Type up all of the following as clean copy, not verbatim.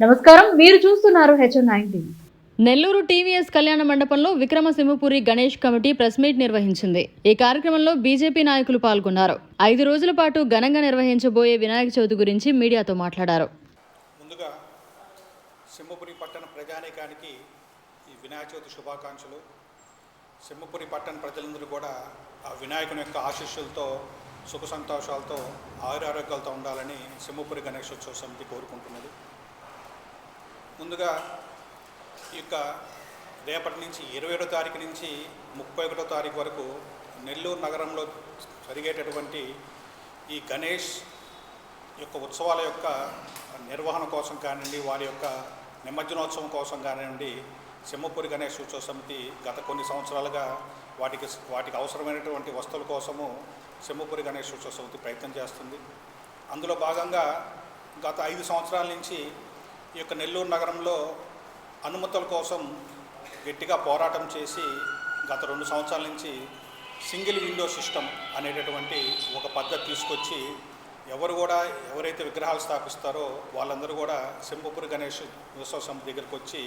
నమస్కారం, మీరు చూస్తున్నారు HN19. నెల్లూరు టీవీఎస్ కళ్యాణ మండపంలో Vikramasimhapuri Ganesh committee press meet నిర్వహించింది. ఈ కార్యక్రమంలో బీజేపీ నాయకులు పాల్గొన్నారు. 5 రోజుల పాటు ఘనంగా నిర్వహించబోయే వినాయక చవితి గురించి మీడియాతో మాట్లాడారు. ముందుగా సింహపురి పట్టణ ప్రజానీకానికి ఈ వినాయక చవితి శుభాకాంక్షలు. సింహపురి పట్టణ ప్రజలందరూ కూడా ఆ వినాయకుని యొక్క ఆశీస్సులతో సుఖ సంతోషాలతో ఆయురారోగ్యాలతో ఉండాలని సింహపురి గణేశోత్సవ సమితి కోరుకుంటున్నది. ముందుగా ఈ యొక్క రేపటి నుంచి 27వ తారీఖు నుంచి 31వ తారీఖు వరకు నెల్లూరు నగరంలో జరిగేటటువంటి ఈ గణేష్ యొక్క ఉత్సవాల యొక్క నిర్వహణ కోసం కానివ్వండి, వారి యొక్క నిమజ్జనోత్సవం కోసం కానివ్వండి, సింహపురి గణేష్ ఉత్సవ సమితి గత కొన్ని సంవత్సరాలుగా వాటికి అవసరమైనటువంటి వస్తువుల కోసము సింహపురి గణేష్ ఉత్సవ సమితి ప్రయత్నం చేస్తుంది. అందులో భాగంగా గత 5 సంవత్సరాల నుంచి ఈ యొక్క నెల్లూరు నగరంలో అనుమతుల కోసం గట్టిగా పోరాటం చేసి గత 2 సంవత్సరాల నుంచి సింగిల్ విండో సిస్టమ్ అనేటటువంటి ఒక పద్ధతి తీసుకొచ్చి ఎవరైతే విగ్రహాలు స్థాపిస్తారో వాళ్ళందరూ కూడా సింహపురి గణేష్ ఉత్సవ సమితి దగ్గరికి వచ్చి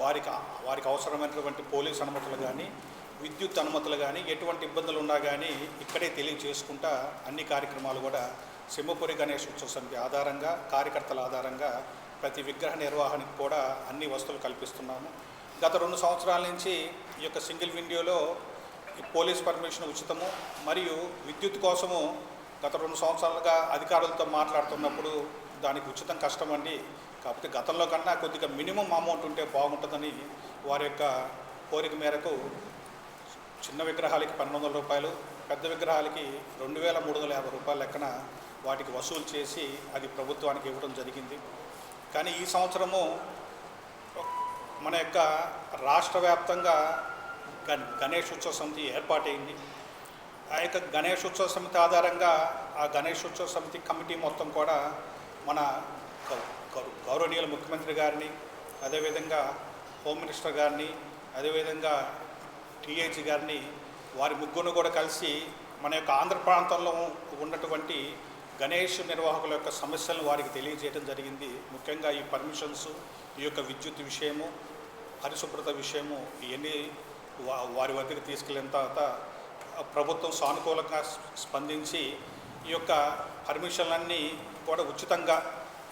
వారికి అవసరమైనటువంటి పోలీస్ అనుమతులు కానీ, విద్యుత్ అనుమతులు కానీ, ఎటువంటి ఇబ్బందులు ఉన్నా కానీ ఇక్కడే తెలియజేసుకుంటా అన్ని కార్యక్రమాలు కూడా సింహపురి గణేష్ ఉత్సవ సమితి ఆధారంగా, కార్యకర్తల ఆధారంగా ప్రతి విగ్రహ నిర్వహణకు కూడా అన్ని వస్తువులు కల్పిస్తున్నాము. గత 2 సంవత్సరాల నుంచి ఈ యొక్క సింగిల్ విండోలో పోలీస్ పర్మిషన్ ఉచితము మరియు విద్యుత్ కోసము గత 2 సంవత్సరాలుగా అధికారులతో మాట్లాడుతున్నప్పుడు దానికి ఉచితం కష్టమండి, కాకపోతే గతంలో కన్నా కొద్దిగా మినిమం అమౌంట్ ఉంటే బాగుంటుందని వారి యొక్క కోరిక మేరకు చిన్న విగ్రహాలకి 1200 రూపాయలు, పెద్ద విగ్రహాలకి 2350 రూపాయల లెక్కన వాటికి వసూలు చేసి అది ప్రభుత్వానికి ఇవ్వడం జరిగింది. కానీ ఈ సంవత్సరము మన యొక్క రాష్ట్ర వ్యాప్తంగా గణేష్ ఉత్సవ సమితి ఏర్పాటైంది. ఆ యొక్క గణేష్ ఉత్సవ సమితి ఆధారంగా ఆ గణేష్ ఉత్సవ సమితి కమిటీ మొత్తం కూడా మన గౌరవనీయుల ముఖ్యమంత్రి గారిని, అదేవిధంగా హోమ్ మినిస్టర్ గారిని, అదేవిధంగా టీఏజీ గారిని, వారి ముగ్గురు కూడా కలిసి మన యొక్క ఆంధ్ర ప్రాంతంలో ఉన్నటువంటి గణేష్ నిర్వాహకుల యొక్క సమస్యలను వారికి తెలియజేయడం జరిగింది. ముఖ్యంగా ఈ పర్మిషన్స్, ఈ యొక్క విద్యుత్ విషయము, పరిశుభ్రత విషయము ఇవన్నీ వారి వద్దకు తీసుకెళ్ళిన తర్వాత ప్రభుత్వం సానుకూలంగా స్పందించి ఈ యొక్క పర్మిషన్లన్నీ కూడా ఉచితంగా,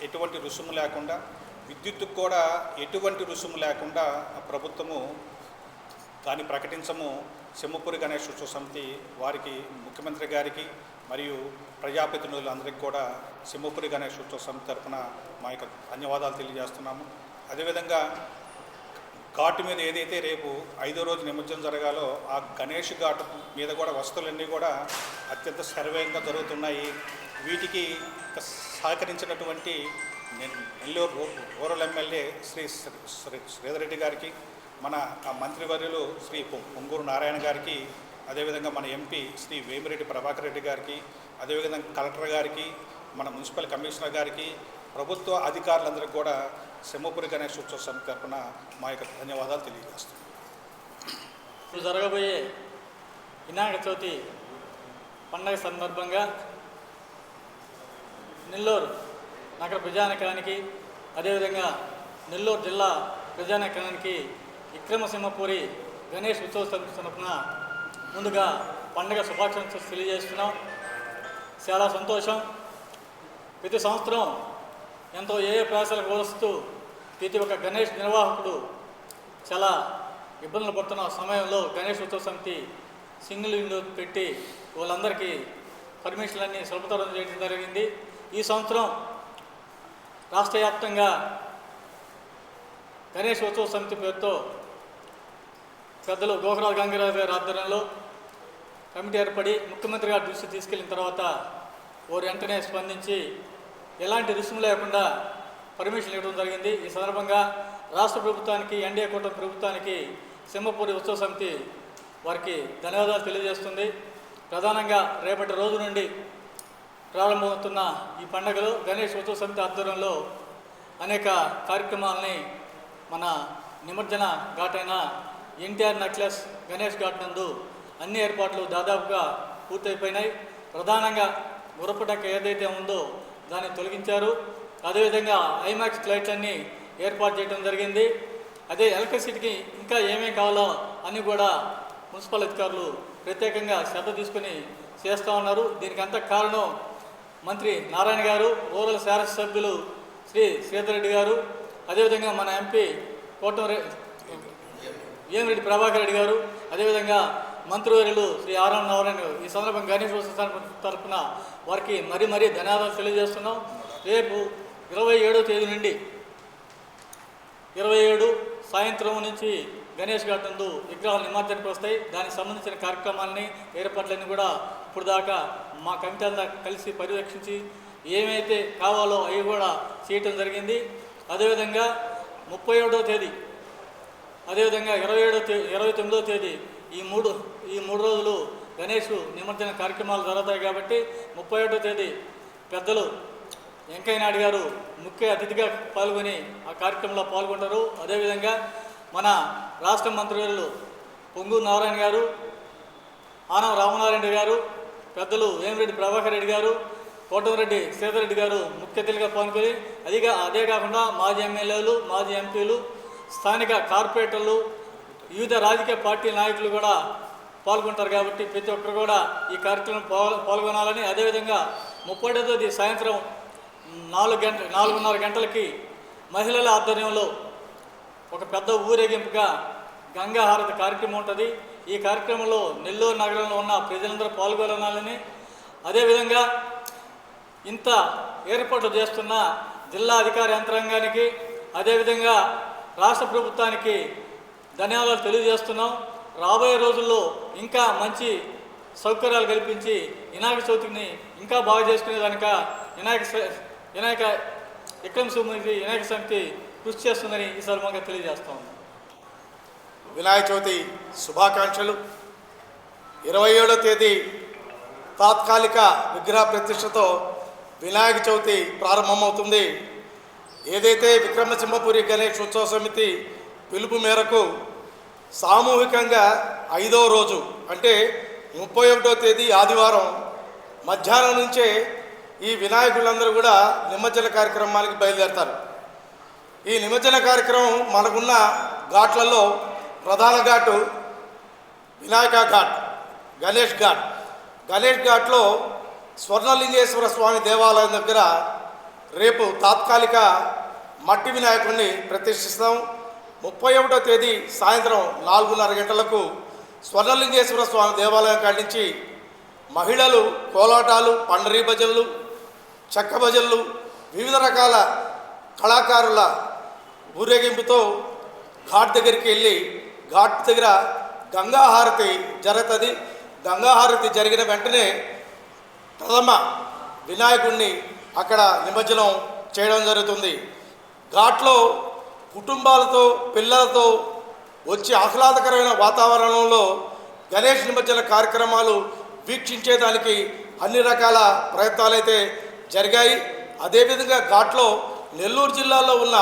ఎటువంటి రుసుము లేకుండా, విద్యుత్తుకు కూడా ఎటువంటి రుసుము లేకుండా ప్రభుత్వము దాన్ని ప్రకటించము. సింహపురి గణేష్ ఉత్సవ సమితి వారికి, ముఖ్యమంత్రి గారికి మరియు ప్రజాప్రతినిధులందరికీ కూడా సింహపురి గణేష్ ఉత్సవ సమితి తరఫున మా యొక్క ధన్యవాదాలు తెలియజేస్తున్నాము. అదేవిధంగా ఘాటు మీద ఏదైతే రేపు 5వ రోజు నిమజ్జనం జరగాలో ఆ గణేష్ ఘాటు మీద కూడా వస్తువులన్నీ కూడా అత్యంత సర్వేయంగా జరుగుతున్నాయి. వీటికి సహకరించినటువంటి నెల్లూరు రూరల్ ఎమ్మెల్యే శ్రీ శ్రీధర్ రెడ్డి గారికి, మన మంత్రివర్యులు శ్రీ పొంగూరు నారాయణ గారికి, అదేవిధంగా మన ఎంపీ శ్రీ వేమిరెడ్డి ప్రభాకర్ రెడ్డి గారికి, అదేవిధంగా కలెక్టర్ గారికి, మన మున్సిపల్ కమిషనర్ గారికి, ప్రభుత్వ అధికారులందరికీ కూడా సింహపురి గణేష్ ఉత్సవ సమితి తరఫున మా యొక్క ధన్యవాదాలు తెలియజేస్తున్నాం. ఇప్పుడు జరగబోయే వినాయక చవితి పండగ సందర్భంగా నెల్లూరు నగర ప్రజానీకానికి, అదేవిధంగా నెల్లూరు జిల్లా ప్రజానీకానికి విక్రమసింహపురి గణేష్ ఉత్సవ సమితి తరఫున ముందుగా పండగ శుభాకాంక్షలు తెలియజేస్తున్నాం. చాలా సంతోషం. ప్రతి సంవత్సరం ఎంతో ప్రయాసాలకు కోరుస్తూ ప్రతి ఒక్క గణేష్ నిర్వాహకుడు చాలా ఇబ్బందులు పడుతున్న సమయంలో గణేష్ ఉత్సవ సమితి సింగిల్ విండో పెట్టి వాళ్ళందరికీ పర్మిషన్లన్నీ సులభతరం చేయడం జరిగింది. ఈ సంవత్సరం రాష్ట్ర వ్యాప్తంగా గణేష్ ఉత్సవ సమితి పేరుతో పెద్దలు గోకరాజు గంగరాజు గారి ఆధ్వర్యంలో కమిటీ ఏర్పడి ముఖ్యమంత్రి గారి దృష్టి తీసుకెళ్లిన తర్వాత వారు వెంటనే స్పందించి ఎలాంటి రుసుము లేకుండా పర్మిషన్ ఇవ్వడం జరిగింది. ఈ సందర్భంగా రాష్ట్ర ప్రభుత్వానికి, ఎన్డీఏ కూటమి ప్రభుత్వానికి సింహపురి ఉత్సవ సమితి వారికి ధన్యవాదాలు తెలియజేస్తుంది. ప్రధానంగా రేపటి రోజు నుండి ప్రారంభమవుతున్న ఈ పండుగలో గణేష్ ఉత్సవ సమితి ఆధ్వర్యంలో అనేక కార్యక్రమాలని మన నిమజ్జన ఘాటైన ఎన్టీఆర్ నెక్లెస్ గణేష్ ఘాట్ నందు అన్ని ఏర్పాట్లు దాదాపుగా పూర్తయిపోయినాయి. ప్రధానంగా గుర్రపు డెక్క ఏదైతే ఉందో దాన్ని తొలగించారు. అదేవిధంగా ఐమాక్స్ లైట్లన్నీ ఏర్పాటు చేయడం జరిగింది. అదే ఎలక్ట్రిసిటీకి ఇంకా ఏమేమి కావాలో అన్నీ కూడా మున్సిపల్ అధికారులు ప్రత్యేకంగా శ్రద్ధ తీసుకుని చేస్తూ ఉన్నారు. దీనికంతా కారణం మంత్రి నారాయణ గారు, రూరల్ శాసనసభ్యులు శ్రీ శ్రీధర్ రెడ్డి గారు, అదేవిధంగా మన ఎంపీ వేమిరెడ్డి ప్రభాకర్ రెడ్డి గారు, అదేవిధంగా మంత్రివర్యులు శ్రీ ఆర్ఎన్ నారాయణ. ఈ సందర్భంగా గణేశోత్సవ తరఫున వారికి మరీ ధన్యవాదాలు తెలియజేస్తున్నాం. రేపు 27వ తేదీ నుండి 27 సాయంత్రం నుంచి గణేష్ ఘాట్ నందు విగ్రహాలు నిమజ్జనానికి వస్తాయి. దానికి సంబంధించిన కార్యక్రమాలని ఏర్పాట్లన్నీ కూడా ఇప్పుడు దాకా మా కమిటీ అంతా కలిసి పర్యవేక్షించి ఏమైతే కావాలో అవి కూడా చేయటం జరిగింది. అదేవిధంగా 31వ తేదీ, అదేవిధంగా 29వ తేదీ ఈ మూడు రోజులు గణేష్ నిమజ్జన కార్యక్రమాలు జరుగుతాయి కాబట్టి 31వ తేదీ పెద్దలు వెంకయ్య నాయుడు గారు ముఖ్య అతిథిగా పాల్గొని ఆ కార్యక్రమంలో పాల్గొంటారు. అదేవిధంగా మన రాష్ట్ర మంత్రివర్యులు పొంగూరు నారాయణ గారు, ఆనం రామనారాయణ గారు, పెద్దలు వేమిరెడ్డి ప్రభాకర్ రెడ్డి గారు, కోటమిరెడ్డి శ్రీధర్ రెడ్డి గారు ముఖ్య అతిథిగా పాల్గొని అదే కాకుండా మాజీ ఎమ్మెల్యేలు, మాజీ ఎంపీలు, స్థానిక కార్పొరేటర్లు, వివిధ రాజకీయ పార్టీ నాయకులు కూడా పాల్గొంటారు. కాబట్టి ప్రతి ఒక్కరు కూడా ఈ కార్యక్రమం పాల్గొనాలని, అదేవిధంగా 30వ తేదీ సాయంత్రం 4:30 గంటలకి మహిళల ఆధ్వర్యంలో ఒక పెద్ద ఊరేగింపుగా గంగా హారతి కార్యక్రమం ఉంటుంది. ఈ కార్యక్రమంలో నెల్లూరు నగరంలో ఉన్న ప్రజలందరూ పాల్గొనాలని, అదేవిధంగా ఇంత ఏర్పాట్లు చేస్తున్న జిల్లా అధికార యంత్రాంగానికి, అదేవిధంగా రాష్ట్ర ప్రభుత్వానికి ధన్యవాదాలు తెలియజేస్తున్నాం. రాబోయే రోజుల్లో ఇంకా మంచి సౌకర్యాలు కల్పించి వినాయక చవితిని ఇంకా బాగా చేసుకునేదానిక వినాయక వినాయక సమితి కృషి చేస్తుందని ఈ సందర్భంగా తెలియజేస్తాం. వినాయక చవితి శుభాకాంక్షలు. 27వ తేదీ తాత్కాలిక విగ్రహ ప్రతిష్టతో వినాయక చవితి ప్రారంభమవుతుంది. ఏదైతే విక్రమసింహపురి గణేష్ ఉత్సవ సమితి పిలుపు మేరకు సామూహికంగా 5వ రోజు అంటే 31వ తేదీ ఆదివారం మధ్యాహ్నం నుంచే ఈ వినాయకులందరూ కూడా నిమజ్జన కార్యక్రమానికి బయలుదేరతారు. ఈ నిమజ్జన కార్యక్రమం మనకున్న ఘాట్లలో ప్రధాన ఘాటు వినాయక ఘాట్, గణేష్ ఘాట్. గణేష్ ఘాట్లో స్వర్ణలింగేశ్వర స్వామి దేవాలయం దగ్గర రేపు తాత్కాలిక మట్టి వినాయకుడిని ప్రతిష్ఠిస్తాం. 31వ తేదీ సాయంత్రం 4:30 గంటలకు స్వర్ణలింగేశ్వర స్వామి దేవాలయం కాడించి మహిళలు కోలాటాలు, పండరీ భజనలు, చెక్క భజనలు, వివిధ రకాల కళాకారుల ఊరేగింపుతో ఘాట్ దగ్గరికి వెళ్ళి ఘాట్ దగ్గర గంగాహారతి జరుగుతుంది. గంగాహారతి జరిగిన వెంటనే ప్రథమ వినాయకుడిని అక్కడ నిమజ్జనం చేయడం జరుగుతుంది. ఘాట్లో కుటుంబాలతో పిల్లలతో వచ్చి ఆహ్లాదకరమైన వాతావరణంలో గణేష్ నిమజ్జన కార్యక్రమాలు వీక్షించేదానికి అన్ని రకాల ప్రయత్నాలైతే జరిగాయి. అదేవిధంగా ఘాట్లో నెల్లూరు జిల్లాలో ఉన్న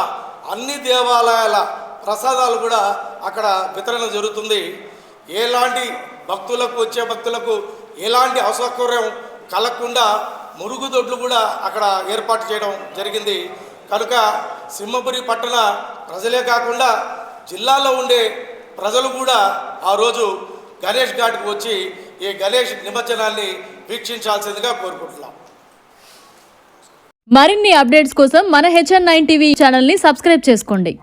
అన్ని దేవాలయాల ప్రసాదాలు కూడా అక్కడ వితరణ జరుగుతుంది. ఎలాంటి వచ్చే భక్తులకు ఎలాంటి అసౌకర్యం కలగకుండా మురుగుదొడ్లు కూడా అక్కడ ఏర్పాటు చేయడం జరిగింది. కనుక సింహపురి పట్టణ ప్రజలే కాకుండా జిల్లాలో ఉండే ప్రజలు కూడా ఆ రోజు గణేష్ ఘాట్కి వచ్చి ఈ గణేష్ నిమజ్జనాన్ని వీక్షించాల్సిందిగా కోరుకుంటున్నాం. మరిన్ని అప్డేట్స్ కోసం మన HN9 టీవీ ఛానల్ని సబ్స్క్రైబ్ చేసుకోండి.